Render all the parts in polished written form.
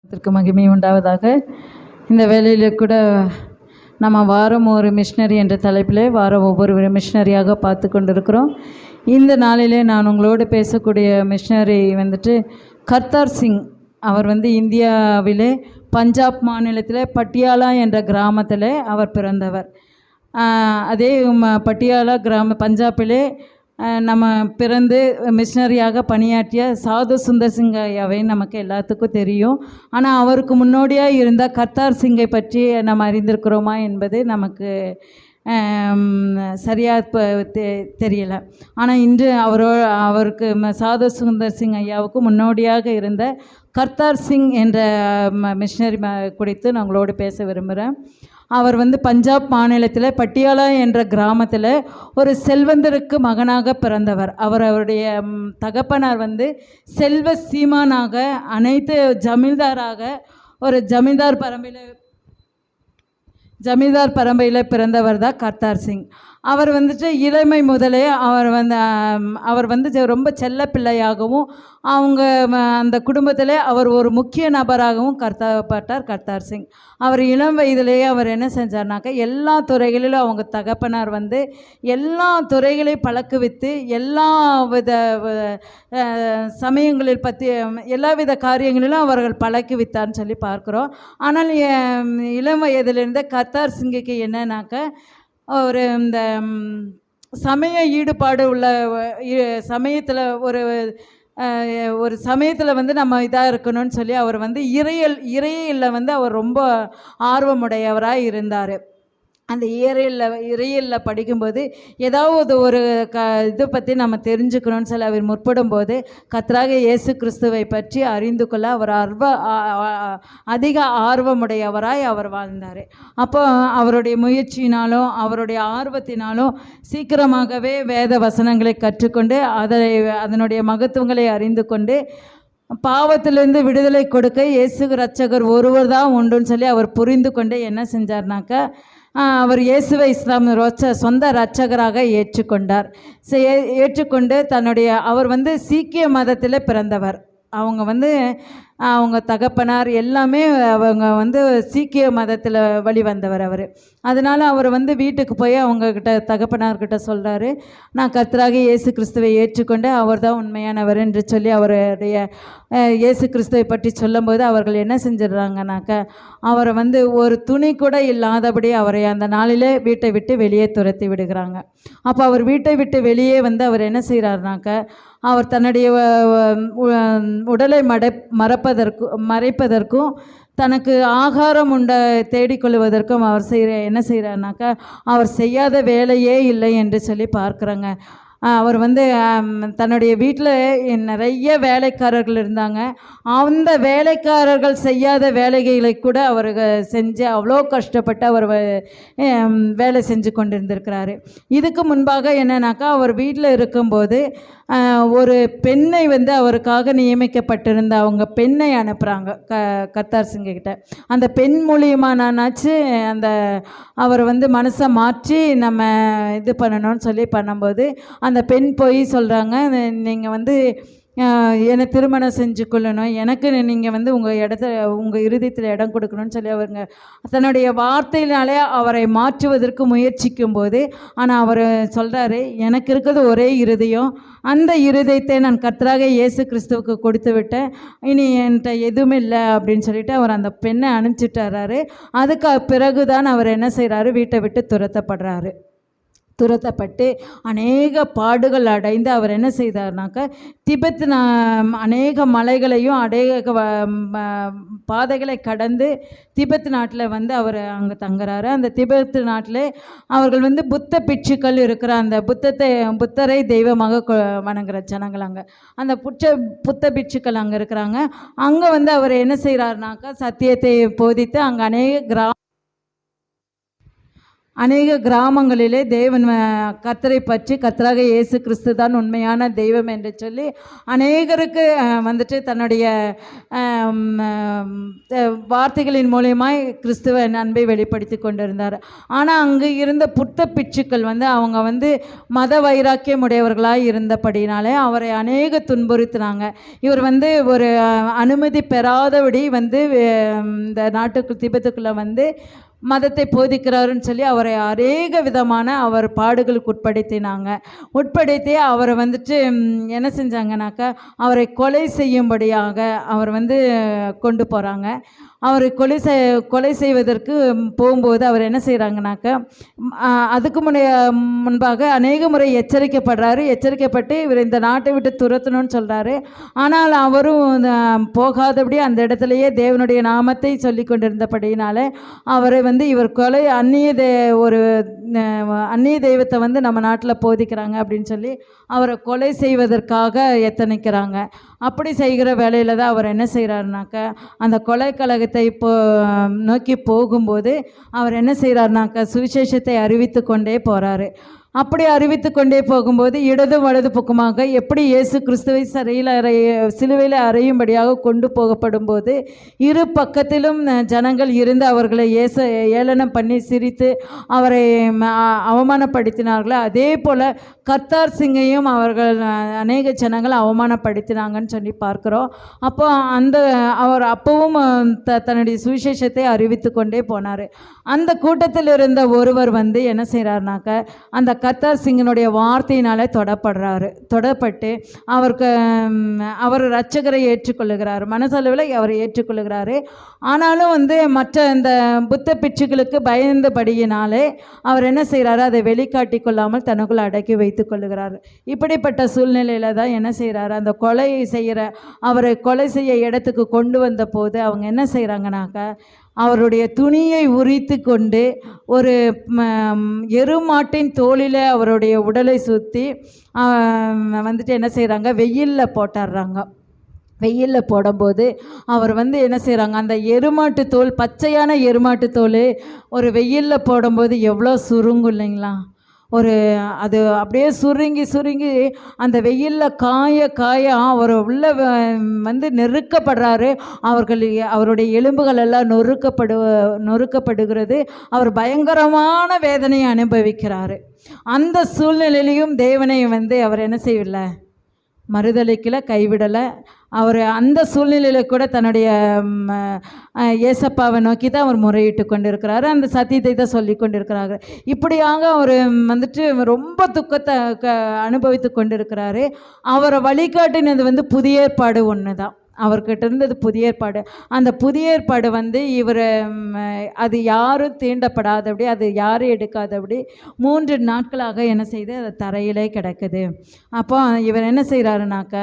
அதற்கு மகிமை உண்டாவதாக. இந்த வேலையில் கூட நம்ம வாரம் ஒரு மிஷினரி என்ற தலைப்பில் வாரம் ஒவ்வொரு மிஷினரியாக பார்த்து கொண்டிருக்கிறோம். இந்த நாளிலே நான் உங்களோடு பேசக்கூடிய மிஷினரி வந்துட்டு கர்த்தார் சிங். அவர் இந்தியாவிலே பஞ்சாப் மாநிலத்தில் பட்டியாலா என்ற கிராமத்தில் அவர் பிறந்தவர். அதே பட்டியாலா பஞ்சாபிலே நம்ம பிறந்து மிஷினரியாக பணியாற்றிய சாது சுந்தர் சிங் ஐயாவை நமக்கு எல்லாத்துக்கும் தெரியும். ஆனால் அவருக்கு முன்னோடியாக இருந்த கர்த்தார் சிங்கை பற்றி நம்ம அறிந்திருக்கிறோமா என்பது நமக்கு சரியாக தெரியலை. ஆனால் இன்று அவருக்கு சாது சுந்தர் சிங் ஐயாவுக்கு முன்னோடியாக இருந்த கர்த்தார் சிங் என்ற மிஷினரி குறித்து நான் உங்களோடு பேச விரும்புகிறேன். அவர் பஞ்சாப் மாநிலத்தில் பட்டியாலா என்ற கிராமத்தில் ஒரு செல்வந்தருக்கு மகனாக பிறந்தவர். அவருடைய தகப்பனார் செல்வ சீமானாக அனைத்து ஜமீன்தாராக ஒரு ஜமீன்தார் பரம்பரையில் பிறந்தவர் தான் கர்த்தார் சிங். அவர் இளமை முதலே அவர் ரொம்ப செல்ல பிள்ளையாகவும் அந்த குடும்பத்தில் அவர் ஒரு முக்கிய நபராகவும் கருதப்பட்டார் கர்த்தார் சிங். அவர் இளம் வயதிலேயே அவர் என்ன செஞ்சார்னாக்கா எல்லா துறைகளிலும் அவங்க தகப்பனார் எல்லா துறைகளையும் பழக்குவித்து எல்லா வித சமயங்களில் பற்றி எல்லா வித காரியங்களிலும் அவர்கள் பழக்குவித்தார்னு சொல்லி பார்க்குறோம். ஆனால் இளம் வயதிலிருந்த கர்த்தார் சிங்குக்கு என்னன்னாக்கா ஒரு இந்த சமய ஈடுபாடு உள்ள சமயத்தில் ஒரு சமயத்தில் நம்ம இதாக இருக்கணும்னு சொல்லி அவர் இறையியலில் அவர் ரொம்ப ஆர்வமுடையவராக இருந்தார். அந்த இறையியலில் படிக்கும்போது ஏதாவது ஒரு இதை பற்றி நம்ம தெரிஞ்சுக்கணும்னு சொல்லி அவர் முற்படும்போது கர்த்தராகிய இயேசு கிறிஸ்துவை பற்றி அறிந்து கொள்ள அவர் அதிக ஆர்வமுடையவராய் அவர் வாழ்ந்தார். அப்போ அவருடைய முயற்சியினாலும் அவருடைய ஆர்வத்தினாலும் சீக்கிரமாகவே வேத வசனங்களை கற்றுக்கொண்டு அதனுடைய மகத்துவங்களை அறிந்து கொண்டு பாவத்திலிருந்து விடுதலை கொடுக்க இயேசு இரட்சகர் ஒருவர் தான் உண்டுன்னு சொல்லி அவர் புரிந்து கொண்டு என்ன செஞ்சார்னாக்கா அவர் இயேசுவை சொந்த இரட்சகராக ஏற்றுக்கொண்டார். ஏற்றுக்கொண்டு அவர் சீக்கிய மதத்தில் பிறந்தவர். அவங்க தகப்பனார் எல்லாமே அவங்க சீக்கிய மதத்தில் வழிவந்தவர் அவர். அதனால் அவர் வீட்டுக்கு போய் அவங்கக்கிட்ட தகப்பனார்கிட்ட சொல்கிறாரு, நான் கர்த்தராகிய இயேசு கிறிஸ்துவை ஏற்றுக்கொண்டு அவர் தான் உண்மையானவர் என்று சொல்லி அவருடைய இயேசு கிறிஸ்துவை பற்றி சொல்லும்போது அவர்கள் என்ன செஞ்சிடுறாங்கனாக்கா அவரை ஒரு துணி கூட இல்லாதபடி அவரை அந்த நாளிலே வீட்டை விட்டு வெளியே துரத்தி விடுகிறாங்க. அப்போ அவர் வீட்டை விட்டு வெளியே அவர் என்ன செய்கிறாருனாக்கா அவர் தன்னுடைய உடலை மறைப்பதற்கும் தனக்கு ஆகாரம் தேடிக்கொள்வதற்கும் அவர் என்ன செய்கிறாருனாக்கா அவர் செய்யாத வேலையே இல்லை என்று சொல்லி பார்க்குறாங்க. அவர் தன்னுடைய வீட்டில் நிறைய வேலைக்காரர்கள் இருந்தாங்க. அந்த வேலைக்காரர்கள் செய்யாத வேலைகளை கூட அவர் செஞ்சு அவ்வளோ கஷ்டப்பட்டு அவர் வேலை செஞ்சு கொண்டிருந்திருக்கிறாரு. இதுக்கு முன்பாக என்னன்னாக்கா அவர் வீட்டில் இருக்கும்போது ஒரு பெண்ணை அவருக்காக நியமிக்கப்பட்டிருந்த அவங்க பெண்ணை அனுப்புகிறாங்க கர்த்தார் சிங்கிட்ட. அந்த பெண் மூலியமாக நானாச்சு அவர் மனசை மாற்றி நம்ம இது பண்ணணும்னு சொல்லி பண்ணும்போது அந்த பெண் போய் சொல்கிறாங்க, நீங்கள் என்னை திருமணம் செஞ்சு கொள்ளணும், எனக்கு நீங்கள் உங்கள் இருதயத்தில் இடம் கொடுக்கணும்னு சொல்லி அவருங்க தன்னுடைய வார்த்தையினாலே அவரை மாற்றுவதற்கு முயற்சிக்கும் போது, ஆனால் அவர் சொல்கிறாரு, எனக்கு இருக்கிறது ஒரே இருதயம், அந்த இருதயத்தை நான் கர்த்தராகிய இயேசு கிறிஸ்துவுக்கு கொடுத்து விட்டேன், இனி என்கிட்ட எதுவுமே இல்லை அப்படின்னு சொல்லிட்டு அவர் அந்த பெண்ணை அனுப்பிச்சிட்டாரு. அதுக்கு பிறகுதான் அவர் என்ன செய்கிறாரு, வீட்டை விட்டு துரத்தப்பட்டு அநேக பாடுகள் அடைந்து அவர் என்ன செய்தார்னாக்கா திபெத் அநேக மலைகளையும் அநேக பாதைகளை கடந்து திபெத் நாட்டில் அவர் அங்கே தங்குறாரு. அந்த திபெத் நாட்டில் அவர்கள் புத்த பிட்சுக்கள் இருக்கிற அந்த புத்தரை தெய்வமாக வணங்குற ஜனங்கள் அங்கே அந்த புத்த பிட்சுக்கள் அங்கே இருக்கிறாங்க. அங்கே அவர் என்ன செய்கிறாருனாக்கா சத்தியத்தை போதித்து அங்கே அநேக கிராமங்களிலே தேவன் கர்த்தரை பற்றி கர்த்தராக இயேசு கிறிஸ்து தான் உண்மையான தெய்வம் என்று சொல்லி அநேகருக்கு வந்துட்டு தன்னுடைய வார்த்தைகளின் மூலியமாய் கிறிஸ்துவ அன்பை வெளிப்படுத்தி கொண்டிருந்தார். ஆனால் அங்கு இருந்த புத்த பிட்சுக்கள் அவங்க மத வைராக்கியம் உடையவர்களாக இருந்தபடினாலே அவரை அநேக துன்புறுத்தினாங்க. இவர் ஒரு அனுமதி பெறாதபடி இந்த நாட்டுக்கு திபெத்துக்குள்ளே மதத்தை போதிக்கிறாருன்னு சொல்லி அவரை அநேக விதமான அவர் பாடுகளுக்கு உட்படுத்தி அவரை என்ன செஞ்சாங்கனாக்கா அவரை கொலை செய்யும்படியாக அவர் கொண்டு போகிறாங்க. அவர் கொலை செய்வதற்கு போகும்போது அவர் என்ன செய்கிறாங்கனாக்கா அதுக்கு முன்பாக அநேக முறை எச்சரிக்கப்பட்டு இவர் இந்த நாட்டை விட்டு துரத்தணும்னு சொல்கிறாரு. ஆனால் அவரும் போகாதபடி அந்த இடத்துலையே தேவனுடைய நாமத்தை சொல்லி கொண்டிருந்தபடினால அவரை இவர் ஒரு அந்நிய தெய்வத்தை நம்ம நாட்டில் போதிக்கிறாங்க அப்படின்னு சொல்லி அவரை கொலை செய்வதற்காக எத்தனைக்கிறாங்க. அப்படி செய்கிற வேலையில் தான் அவர் என்ன செய்கிறாருனாக்கா அந்த கொலை கழகத்தை நோக்கி போகும்போது அவர் என்ன செய்கிறாருனாக்கா சுவிசேஷத்தை அறிவித்து கொண்டே போகிறாரு. அப்படி அறிவித்து கொண்டே போகும்போது இடது வலது பக்கமாக எப்படி இயேசு கிறிஸ்துவை சிலுவையில் அறையும்படியாக கொண்டு போகப்படும் போது இரு பக்கத்திலும் ஜனங்கள் இருந்து அவர்களை ஏளனம் பண்ணி சிரித்து அவரை அவமானப்படுத்தினார்கள். அதே போல் கர்த்தார் சிங்கையும் அவர்கள் அநேக ஜனங்கள் அவமானப்படுத்தினாங்கன்னு சொல்லி பார்க்குறோம். அப்போ அவர் அப்பவும் தன்னுடைய சுவிசேஷத்தை அறிவித்து கொண்டே போனார். அந்த கூட்டத்தில் இருந்த ஒருவர் என்ன செய்கிறாருனாக்க அந்த கர்த்தார் சிங்கனுடைய வார்த்தையினாலே தொடப்பட்டு அவர் இரட்சகரை ஏற்றுக்கொள்ளுகிறார். மனசளவில் அவரை ஏற்றுக்கொள்ளுகிறாரு. ஆனாலும் மற்ற இந்த புத்த பிட்சுகளுக்கு பயந்தபடியினாலே அவர் என்ன செய்கிறாரு அதை வெளிக்காட்டி கொள்ளாமல் தனக்குள் அடக்கி வைத்து கொள்ளுகிறார். இப்படிப்பட்ட சூழ்நிலையில் தான் என்ன செய்கிறாரு அந்த அவரை கொலை செய்ய இடத்துக்கு கொண்டு வந்த போது அவங்க என்ன செய்கிறாங்கனாக்கா அவருடைய துணியை உரித்து கொண்டு ஒரு எருமாட்டின் தோளில் அவருடைய உடலை சுற்றி என்ன செய்கிறாங்க வெயிலில் போட்டுடுறாங்க. வெயிலில் போடும்போது அவர் என்ன செய்கிறாங்க அந்த எருமாட்டு தோல் பச்சையான எருமாட்டு தோல் ஒரு வெயிலில் போடும்போது எவ்வளோ சுருங்கும் இல்லைங்களா? அது அப்படியே சுருங்கி அந்த வெயிலில் காய அவர் உள்ள நெருக்கப்படுறாரு. அவருடைய எலும்புகள் எல்லாம் நொறுக்கப்படுகிறது. அவர் பயங்கரமான வேதனையை அனுபவிக்கிறாரு. அந்த சூழ்நிலையிலையும் தேவனை அவர் என்ன செய்யவில்லை, மறுதலிக்கல, கைவிடலை. அவர் அந்த சூழ்நிலையில் கூட தன்னுடைய ஏசப்பாவை நோக்கி தான் அவர் முறையிட்டு கொண்டிருக்கிறாரு. அந்த சத்தியத்தை தான் சொல்லி கொண்டிருக்கிறாரு. இப்படியாக அவர் ரொம்ப துக்கத்தை அனுபவித்து கொண்டிருக்கிறாரு. அவரை வழிகாட்டினது புதிய ஏற்பாடு ஒன்று தான். அவர்கிட்ட இருந்தது புதிய ஏற்பாடு. அந்த புதிய ஏற்பாடு இவர் அது யாரும் தீண்டப்படாதபடி அது யாரும் எடுக்காதபடி 3 நாட்களாக என்ன செய்து அது தரையிலே கிடக்குது. அப்போ இவர் என்ன செய்கிறாருனாக்க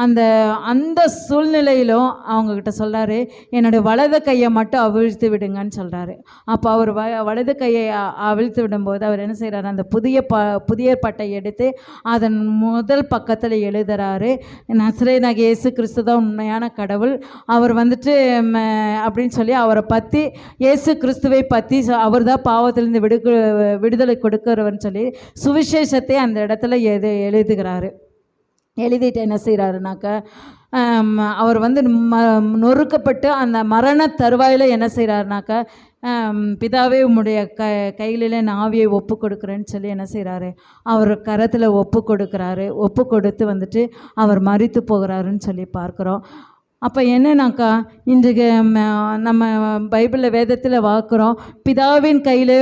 அந்த சூழ்நிலையிலும் அவங்கக்கிட்ட சொல்கிறாரு என்னுடைய வலது கையை மட்டும் அவிழ்த்து விடுங்கன்னு சொல்கிறாரு. அப்போ அவர் வலது கையை அவிழ்த்து விடும்போது அவர் என்ன செய்கிறாரு அந்த புதிய ஏற்பாட்டை எடுத்து அதன் முதல் பக்கத்தில் எழுதுகிறாரு நசரேயனாகிய இயேசு கிறிஸ்து தான் உண்மையான கடவுள். அவர் அப்படின்னு சொல்லி அவரை பற்றி இயேசு கிறிஸ்துவை பற்றி அவர் தான் பாவத்திலிருந்து விடுதலை கொடுக்கிறவர்னு சொல்லி சுவிசேஷத்தை அந்த இடத்துல எழுதுகிறாரு. எழுதிட்டு என்ன செய்கிறாருனாக்கா அவர் நொறுக்கப்பட்டு அந்த மரண தருவாயில் என்ன செய்கிறாருனாக்கா பிதாவே உம்முடைய கையிலே நான் ஆவியை ஒப்பு கொடுக்குறேன்னு சொல்லி என்ன செய்கிறாரு அவர் கரத்தில் ஒப்பு கொடுக்குறாரு. ஒப்பு கொடுத்து அவர் மரித்து போகிறாருன்னு சொல்லி பார்க்குறோம். அப்போ என்னன்னாக்கா இன்றைக்கு நம்ம பைபிளில் வேதத்தில் பார்க்குறோம் பிதாவின் கையில்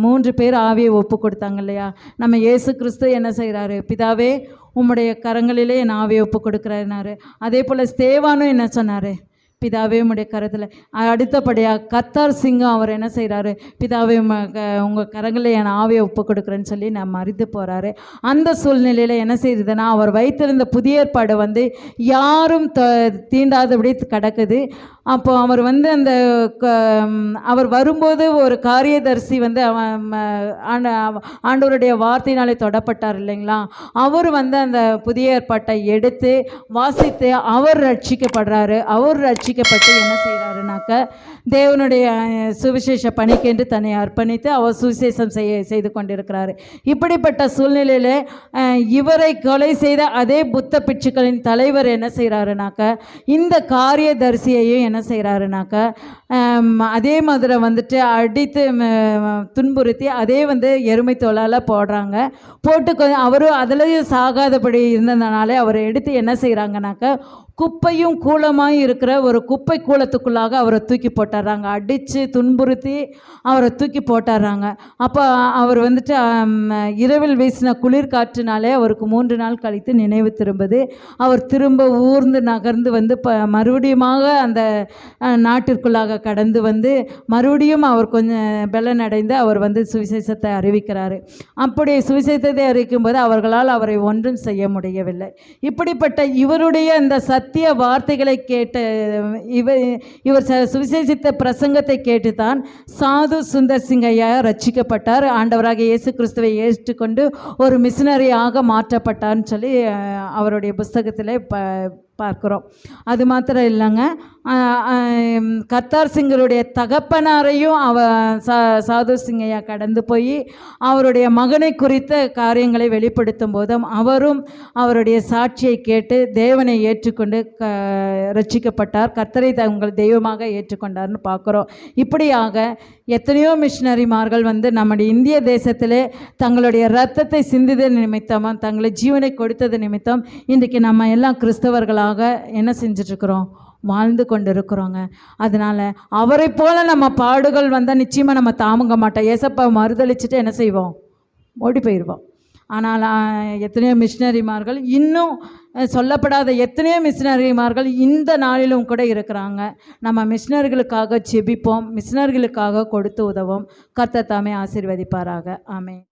3 பேர் ஆவியை ஒப்பு கொடுத்தாங்க இல்லையா? நம்ம இயேசு கிறிஸ்து என்ன செய்கிறாரு பிதாவே உம்முடைய கரங்களிலே என் ஆவியை ஒப்பு கொடுக்குறாருனாரு. அதே போல் ஸ்தேவானும் என்ன சொன்னார் பிதாவே உம்முடைய கரத்தில். அடுத்தபடியாக கர்த்தார் சிங்கம் அவர் என்ன செய்கிறாரு பிதாவே உங்கள் கரங்களில் என் ஆவியை ஒப்பு கொடுக்குறேன்னு சொல்லி நான் மறித்து போகிறாரு. அந்த சூழ்நிலையில் என்ன செய்யுதுன்னா அவர் வைத்திருந்த புதிய ஏற்பாடு யாரும் தீண்டாதபடி கிடக்குது. அப்போ அவர் அந்த அவர் வரும்போது ஒரு காரியதரிசி ஆண்டவருடைய வார்த்தையினாலே தொடப்பட்டார் இல்லைங்களா? அவர் அந்த புதிய ஏற்பாட்டை எடுத்து வாசித்து அவர் ரட்சிக்கப்படுறாரு. அவர் ரட்சிக்கப்பட்டு என்ன செய்கிறாருனாக்க தேவனுடைய சுவிசேஷ பணிக்கென்று தன்னை அர்ப்பணித்து அவர் சுவிசேஷம் செய்து கொண்டிருக்கிறாரு. இப்படிப்பட்ட சூழ்நிலையில் இவரை கொலை செய்த அதே புத்த பிட்சுக்களின் தலைவர் என்ன செய்கிறாருனாக்க இந்த காரியதரிசியையும் என்ன செய்கிறாருனாக்க அதே மாதிரி வந்துட்டு அடித்து துன்புறுத்தி அதே எருமை தோலால் போடுறாங்க. போட்டு அவரும் அதுலேயும் சாகாதபடி இருந்ததுனாலே அவரை எடுத்து என்ன செய்கிறாங்கனாக்க குப்பையும் கூலமாய் இருக்கிற ஒரு குப்பை கூலத்துக்குள்ளாக அவரை தூக்கி போட்டுறாங்க. அடித்து துன்புறுத்தி அவரை தூக்கி போட்டுறாங்க. அப்போ அவர் இரவில் வீசின குளிர் காற்றினாலே அவருக்கு 3 நாள் கழித்து நினைவு திரும்புது. அவர் திரும்ப ஊர்ந்து நகர்ந்து மறுபடியுமாக அந்த நாட்டிற்குள்ளாக கடந்து மறுபடியும் அவர் கொஞ்சம் பலனடைந்து அவர் சுவிசேஷத்தை அறிவிக்கிறாரு. அப்படி சுவிசேஷத்தை அறிவிக்கும் போது அவர்களால் அவரை ஒன்றும் செய்ய முடியவில்லை. இப்படிப்பட்ட இவருடைய இந்த சத்திய வார்த்தைகளை கேட்டு இவர் சுவிசேஷித்த பிரசங்கத்தை கேட்டுத்தான் சாது சுந்தர் சிங் ஐயா ரட்சிக்கப்பட்டார். ஆண்டவராக இயேசு கிறிஸ்துவை ஏற்றுக்கொண்டு ஒரு மிஷினரியாக மாற்றப்பட்டார்னு சொல்லி அவருடைய புஸ்தகத்திலே பார்க்குறோம். அது மாத்திரம் இல்லைங்க, கர்த்தார் சிங்கருடைய தகப்பனாரையும் சாது சிங்கையா கடந்து போய் அவருடைய மகனை குறித்த காரியங்களை வெளிப்படுத்தும் போதும் அவரும் அவருடைய சாட்சியை கேட்டு தேவனை ஏற்றுக்கொண்டு ரட்சிக்கப்பட்டார். கர்த்தரை உங்கள் தெய்வமாக ஏற்றுக்கொண்டார்னு பார்க்குறோம். இப்படியாக எத்தனையோ மிஷினரிமார்கள் நம்முடைய இந்திய தேசத்திலே தங்களுடைய இரத்தத்தை சிந்தித நிமித்தமாக தங்களை ஜீவனை கொடுத்தது நிமித்தம் இன்றைக்கு நம்ம எல்லாம் கிறிஸ்தவர்களாக என்ன செஞ்சிட்ருக்குறோம், வாழ்ந்து கொண்டு இருக்கிறோங்க. அதனால் அவரை போல் நம்ம பாடுகள் வந்தால் நிச்சயமாக நம்ம தாமுங்க மாட்டோம். ஏசப்பா மறுதளிச்சுட்டு என்ன செய்வோம், ஓடி போயிடுவோம். ஆனால் எத்தனையோ மிஷினரிமார்கள், இன்னும் சொல்லப்படாத எத்தனையோ மிஷினரிமார்கள் இந்த நாளிலும் கூட இருக்கிறாங்க. நம்ம மிஷினர்களுக்காக ஜெபிப்போம், மிஷினர்களுக்காக கொடுத்து உதவும். கர்த்தர் தாமே ஆசீர்வதிப்பாராக. ஆமென்.